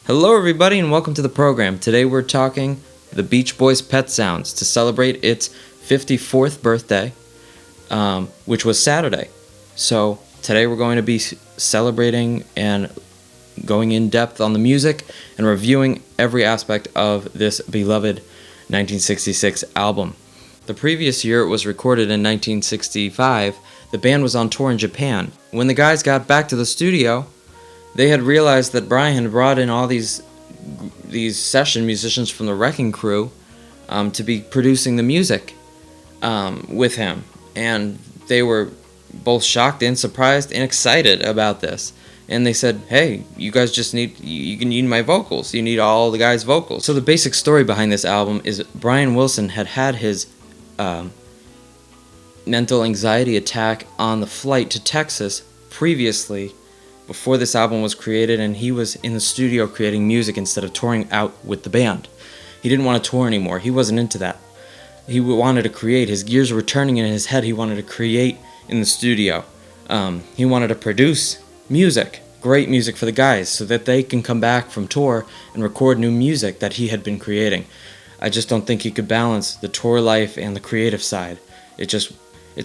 Hello everybody and welcome to the program. Today we're talking the Beach Boys' PetSounds to celebrate its 54th birthday, which was Saturday. So today we're going to be celebrating and going in depth on the music and reviewing every aspect of this beloved 1966 album. The previous year it was recorded in 1965. The band was on tour in Japan. When the guys got back to the studio, they had realized that Brian had brought in all these session musicians from the Wrecking Crew to be producing the music with him, and they were both shocked and surprised and excited about this. And they said, "Hey, you guys just need my vocals. You need all the guys' vocals." So the basic story behind this album is Brian Wilson had his mental anxiety attack on the flight to Texas previously, before this album was created, and he was in the studio creating music instead of touring out with the band. He didn't want to tour anymore. He wasn't into that. He wanted to create. His gears were turning in his head. He wanted to create in the studio. He wanted to produce music, great music for the guys, so that they can come back from tour and record new music that he had been creating. I just don't think he could balance the tour life and the creative side. It's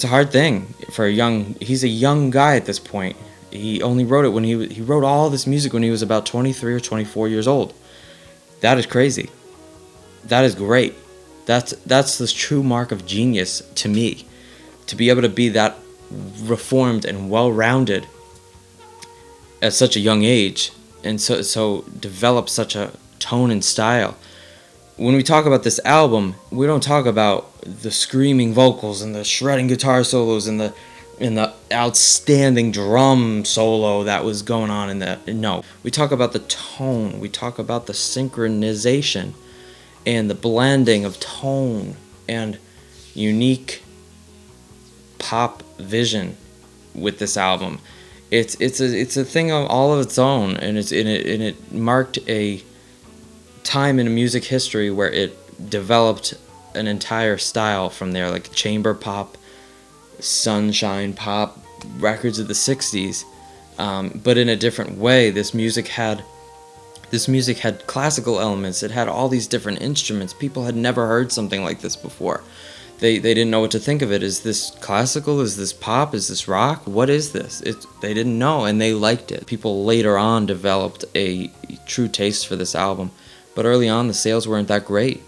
a hard thing for he's a young guy at this point. He only wrote it when he wrote all this music when he was about 23 or 24 years old. That is crazy. That is great. That's the true mark of genius to me, to be able to be that reformed and well-rounded at such a young age, and so develop such a tone and style. When we talk about this album, we don't talk about the screaming vocals and the shredding guitar solos and the outstanding drum solo that was going on in that. No, we talk about the tone. We talk about the synchronization and the blending of tone and unique pop vision with this album. It's a thing of all of its own, and it marked a time in music history where it developed an entire style from there, like chamber pop, sunshine pop records of the 60s, but in a different way. This music had classical elements. It had all these different instruments. People had never heard something like this before. They didn't know what to think of it. Is this classical? Is this pop? Is this rock? What is this? They didn't know, and they liked it. People later on developed a true taste for this album, but early on the sales weren't that great,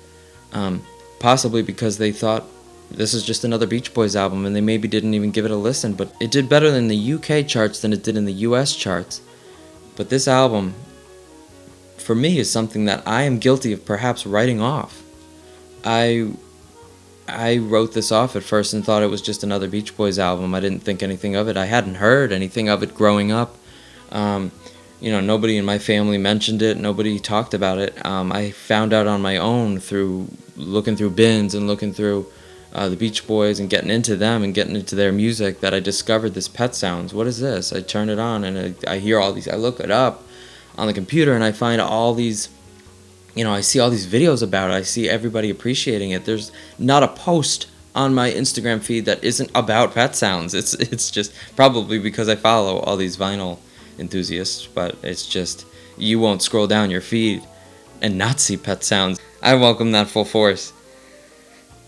possibly because they thought this is just another Beach Boys album, and they maybe didn't even give it a listen. But it did better in the UK charts than it did in the US charts. But this album, for me, is something that I am guilty of perhaps writing off. I wrote this off at first and thought it was just another Beach Boys album. I didn't think anything of it. I hadn't heard anything of it growing up. Nobody in my family mentioned it. Nobody talked about it. I found out on my own through looking through bins and looking through the Beach Boys and getting into them and getting into their music, that I discovered this PetSounds. What is this? I turn it on and I hear all these. I look it up on the computer and I find all these, I see all these videos about it. I see everybody appreciating it. There's not a post on my Instagram feed that isn't about PetSounds. It's just probably because I follow all these vinyl enthusiasts, but it's just, you won't scroll down your feed and not see PetSounds. I welcome that full force.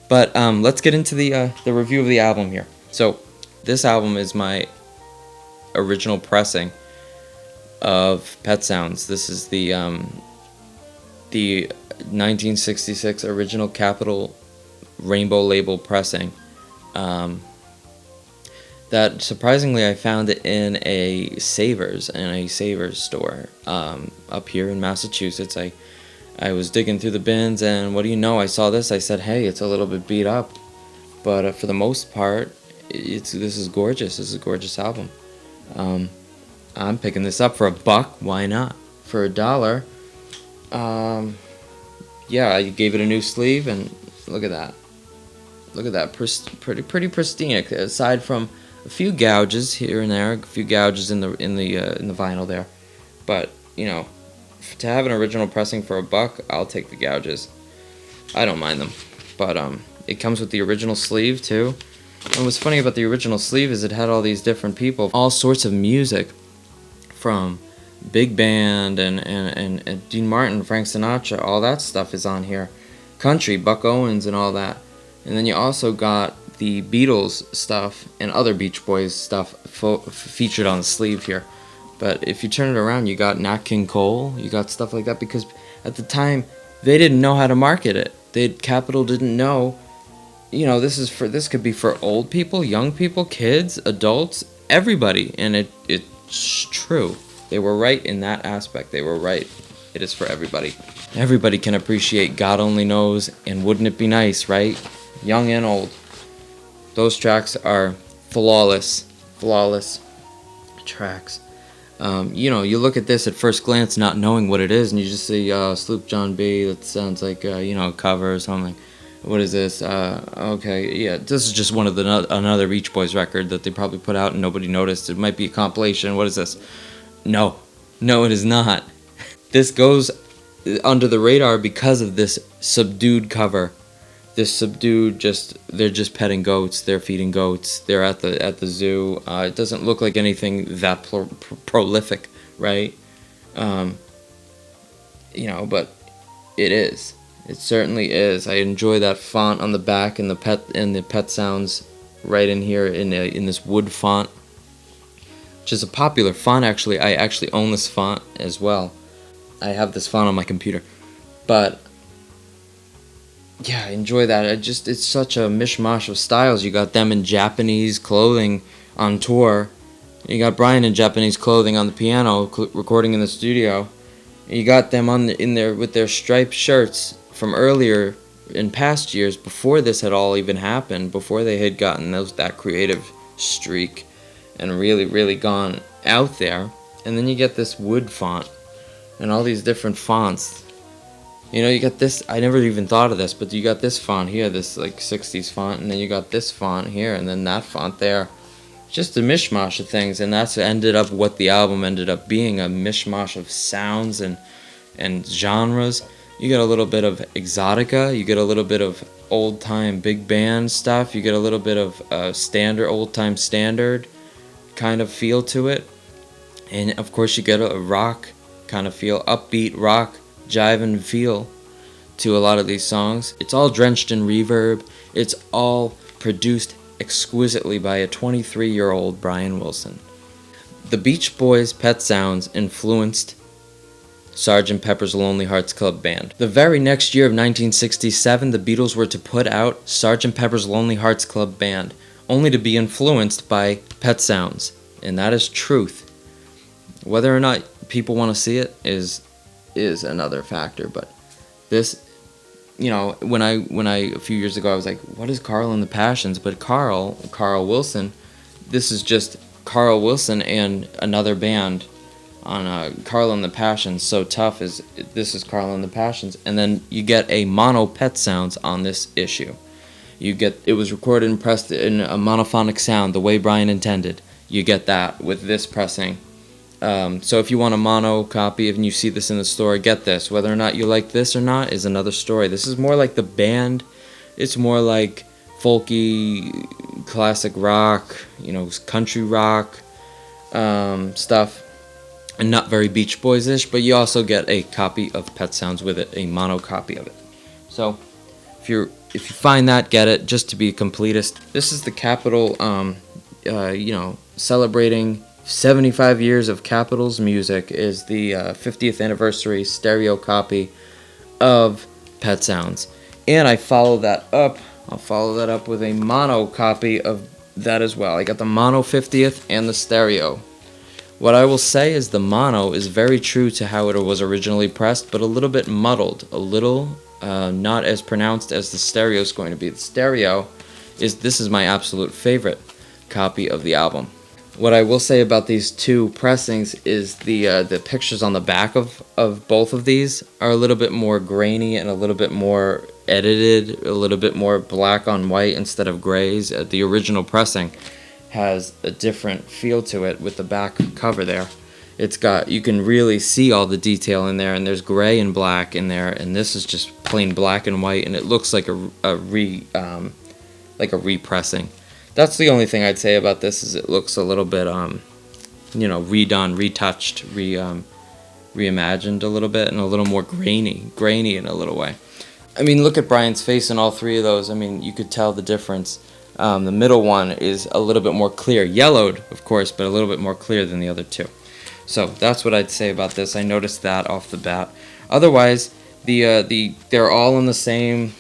But let's get into the review of the album here. So this album is my original pressing of PetSounds. This is the 1966 original Capitol Rainbow label pressing. That surprisingly I found it in a Savers store up here in Massachusetts. I was digging through the bins, and what do you know, I saw this. I said, hey, it's a little bit beat up, but for the most part, this is gorgeous. This is a gorgeous album. I'm picking this up for $1. Why not? For $1. Yeah, I gave it a new sleeve, and look at that. Look at that, pretty pristine. Aside from a few gouges here and there, a few gouges in the vinyl there, but to have an original pressing for $1, I'll take the gouges. I don't mind them. But it comes with the original sleeve too. And what's funny about the original sleeve is it had all these different people, all sorts of music, from big band and Dean Martin, Frank Sinatra, all that stuff is on here. Country, Buck Owens and all that. And then you also got the Beatles stuff and other Beach Boys stuff featured on the sleeve here. But if you turn it around, you got Nat King Cole, you got stuff like that, because at the time they didn't know how to market it. Capitol didn't know, this could be for old people, young people, kids, adults, everybody, and it's true. They were right in that aspect. They were right. It is for everybody. Everybody can appreciate God Only Knows and Wouldn't It Be Nice, right? Young and old. Those tracks are flawless tracks. You look at this at first glance not knowing what it is, and you just see Sloop John B. That sounds like a cover or something. What is this? Okay, yeah, this is just one of another Beach Boys record that they probably put out and nobody noticed. It might be a compilation. What is this? No, it is not. This goes under the radar because of this subdued cover. This subdued, they're just petting goats, they're feeding goats, they're at the zoo. It doesn't look like anything that prolific, right? But it is. It certainly is. I enjoy that font on the back and the PetSounds right in here in this wood font, which is a popular font actually. I actually own this font as well. I have this font on my computer, but yeah, I enjoy that. It's such a mishmash of styles. You got them in Japanese clothing on tour. You got Brian in Japanese clothing on the piano, recording in the studio. You got them in there with their striped shirts from earlier in past years, before this had all even happened, before they had gotten that creative streak and really, really gone out there. And then you get this wood font and all these different fonts. You got this, I never even thought of this, but you got this font here, this like 60s font, and then you got this font here, and then that font there. Just a mishmash of things, and that's what the album ended up being, a mishmash of sounds and genres. You get a little bit of exotica, you get a little bit of old-time big band stuff, you get a little bit of old-time standard kind of feel to it, and of course you get a rock kind of feel, upbeat rock, jiving feel to a lot of these songs. It's all drenched in reverb. It's all produced exquisitely by a 23-year-old Brian Wilson. The Beach Boys' PetSounds influenced Sgt. Pepper's Lonely Hearts Club Band. The very next year of 1967, the Beatles were to put out Sgt. Pepper's Lonely Hearts Club Band, only to be influenced by PetSounds, and that is truth. Whether or not people want to see it is another factor, but this, when I a few years ago I was like, what is Carl and the Passions? But Carl Wilson, this is just Carl Wilson and another band on Carl and the Passions. So Tough this is Carl and the Passions, and then you get a mono PetSounds on this issue. It was recorded and pressed in a monophonic sound the way Brian intended. You get that with this pressing. So if you want a mono copy and you see this in the store, get this. Whether or not you like this or not is another story. This is more like the band. It's more like folky, classic rock, country rock stuff, and not very Beach Boys-ish, but you also get a copy of PetSounds with it, a mono copy of it. So if you find that, get it, just to be a completist. This is the Capitol, celebrating 75 years of Capitol's music, is the 50th anniversary stereo copy of PetSounds. And I'll follow that up with a mono copy of that as well. I got the mono 50th and the stereo. What I will say is the mono is very true to how it was originally pressed, but a little bit muddled, not as pronounced as the stereo is going to be. The stereo this is my absolute favorite copy of the album. What I will say about these two pressings is the pictures on the back of both of these are a little bit more grainy and a little bit more edited, a little bit more black on white instead of grays. The original pressing has a different feel to it with the back cover there. You can really see all the detail in there, and there's gray and black in there, and this is just plain black and white, and it looks like a repressing. That's the only thing I'd say about this, is it looks a little bit redone, retouched, reimagined a little bit and a little more grainy in a little way. I mean, look at Brian's face in all three of those. I mean, you could tell the difference. The middle one is a little bit more clear, yellowed, of course, but a little bit more clear than the other two. So that's what I'd say about this. I noticed that off the bat. Otherwise, they're all in the same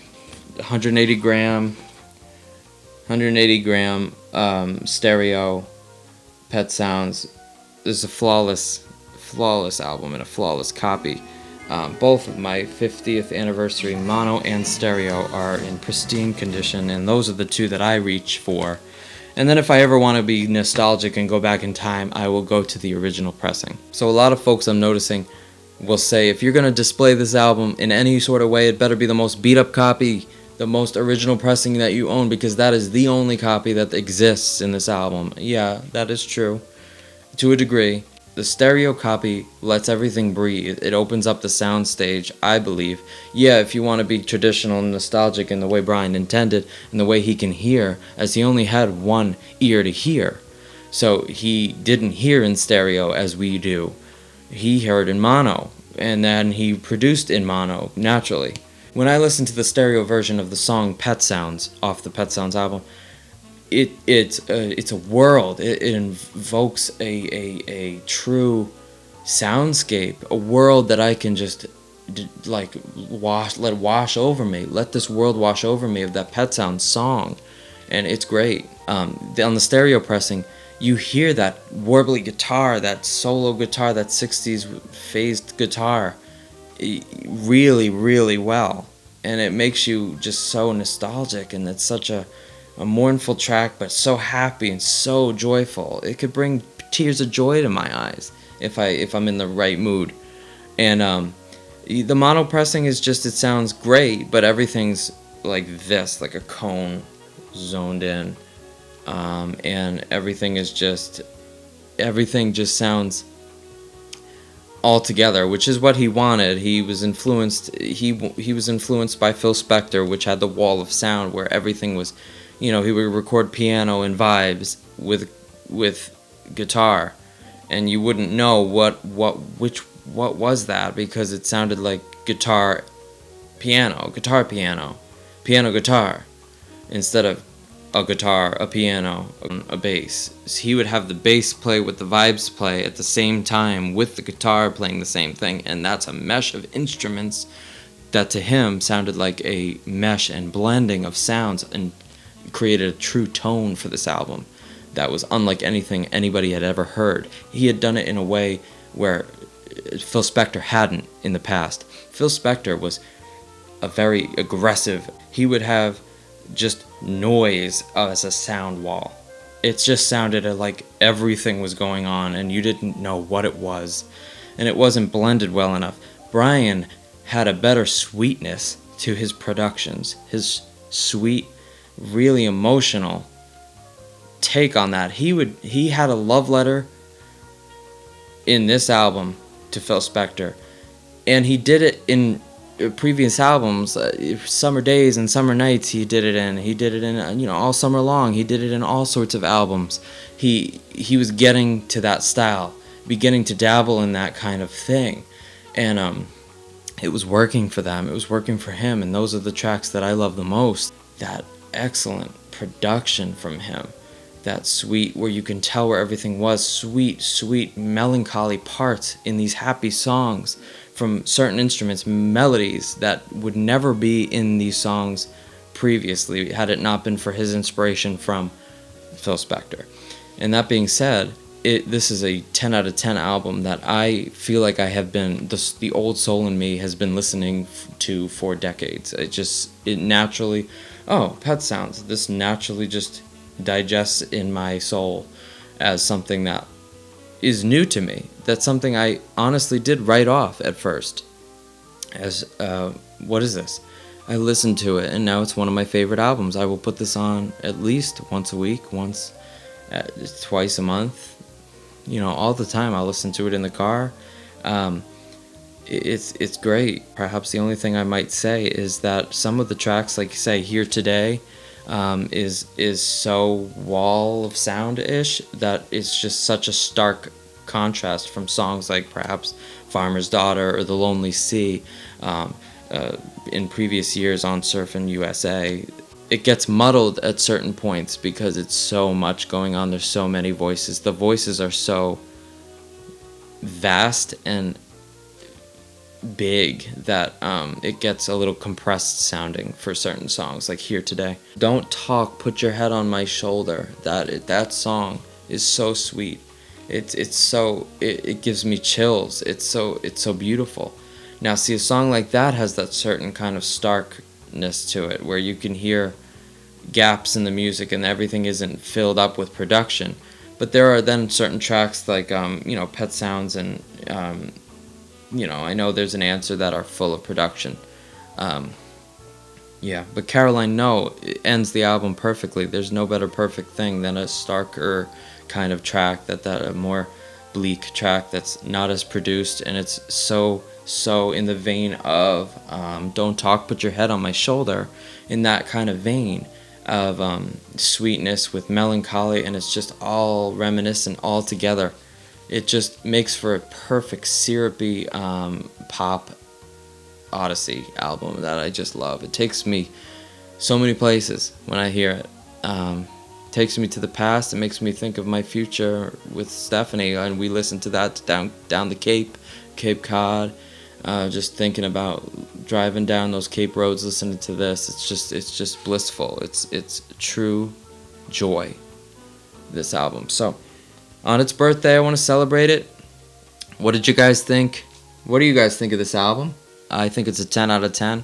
180 gram stereo PetSounds. This is a flawless album and a flawless copy. Both of my 50th anniversary mono and stereo are in pristine condition, and those are the two that I reach for. And then if I ever want to be nostalgic and go back in time, I will go to the original pressing. So a lot of folks I'm noticing will say, if you're going to display this album in any sort of way, it better be the most beat up copy, the most original pressing that you own, because that is the only copy that exists in this album. Yeah, that is true. To a degree. The stereo copy lets everything breathe. It opens up the sound stage, I believe. Yeah, if you want to be traditional and nostalgic in the way Brian intended and the way he can hear, as he only had one ear to hear. So he didn't hear in stereo as we do. He heard in mono, and then he produced in mono, naturally. When I listen to the stereo version of the song PetSounds off the PetSounds album, it's a world. It invokes a true soundscape, a world that I can just let wash over me. Let this world wash over me of that PetSounds song, and it's great. On the stereo pressing, you hear that warbly guitar, that solo guitar, that 60s phased guitar, really, really well, and it makes you just so nostalgic, and it's such a mournful track, but so happy and so joyful. It could bring tears of joy to my eyes if I'm in the right mood. And the mono pressing is just, it sounds great, but everything's like this, like a cone zoned in, and everything just sounds all together, which is what he wanted. He was influenced by Phil Spector, which had the wall of sound where everything was, he would record piano and vibes with guitar, and you wouldn't know what was that, because it sounded like guitar piano, instead of a guitar, a piano, a bass. So he would have the bass play with the vibes play at the same time with the guitar playing the same thing, and that's a mesh of instruments that to him sounded like a mesh and blending of sounds, and created a true tone for this album that was unlike anything anybody had ever heard. He had done it in a way where Phil Spector hadn't in the past. Phil Spector was a very aggressive. He would have just noise as a sound wall. It just sounded like everything was going on and you didn't know what it was, and it wasn't blended well enough. Brian had a better sweetness to his productions, his sweet, really emotional take on that. He had a love letter in this album to Phil Spector, and he did it in previous albums. Summer Days and Summer Nights he did it in all summer long. He did it in all sorts of albums. He was getting to that style, beginning to dabble in that kind of thing, and it was working for them, it was working for him, and those are the tracks that I love the most. That excellent production from him, that sweet, where you can tell where everything was, sweet melancholy parts in these happy songs from certain instruments, melodies that would never be in these songs previously had it not been for his inspiration from Phil Spector. And that being said, this is a 10 out of 10 album that I feel like I have been, the old soul in me has been listening to for decades. It naturally, PetSounds, this naturally just digests in my soul as something that is new to me. That's something I honestly did write off at first as, what is this? I listened to it, and now it's one of my favorite albums. I will put this on at least once a week, twice a month. All the time. I'll listen to it in the car. It's great. Perhaps the only thing I might say is that some of the tracks, like say Here Today, is so wall of sound-ish that it's just such a stark contrast from songs like perhaps Farmer's Daughter or The Lonely Sea. In previous years on Surfin' USA, it gets muddled at certain points because it's so much going on. There's so many voices. The voices are so vast and big that it gets a little compressed sounding for certain songs, like Here Today. Don't Talk, Put Your Head on My Shoulder. That song is so sweet. It gives me chills. It's so beautiful. Now, see, a song like that has that certain kind of starkness to it, where you can hear gaps in the music and everything isn't filled up with production. But there are then certain tracks like, PetSounds and, I Know There's an Answer that are full of production. But Caroline No ends the album perfectly. There's no better perfect thing than a starker kind of track, that a more bleak track that's not as produced, and it's so in the vein of Don't Talk, Put Your Head on My Shoulder, in that kind of vein of sweetness with melancholy, and it's just all reminiscent all together. It just makes for a perfect syrupy pop Odyssey album that I just love. It takes me so many places when I hear it. Takes me to the past. It makes me think of my future with Stephanie, and we listen to that down the Cape Cod, just thinking about driving down those Cape roads, listening to this. It's just blissful. It's true joy, this album. So on its birthday, I want to celebrate it. What did you guys think? What do you guys think of this album? I think it's a 10 out of 10.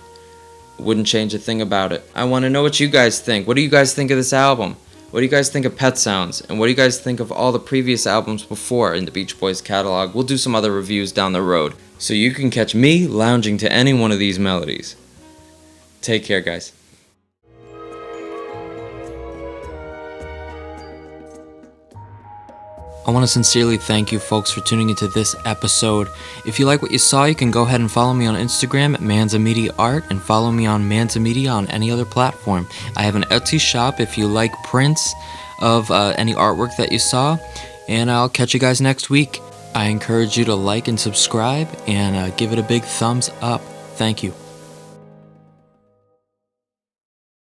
Wouldn't change a thing about it. I want to know what you guys think. What do you guys think of this album? What do you guys think of PetSounds? And what do you guys think of all the previous albums before in the Beach Boys catalog? We'll do some other reviews down the road, so you can catch me lounging to any one of these melodies. Take care, guys. I want to sincerely thank you folks for tuning into this episode. If you like what you saw, you can go ahead and follow me on Instagram at ManzaMedia Art, and follow me on ManzaMedia on any other platform. I have an Etsy shop if you like prints of any artwork that you saw, and I'll catch you guys next week. I encourage you to like and subscribe, and give it a big thumbs up. Thank you.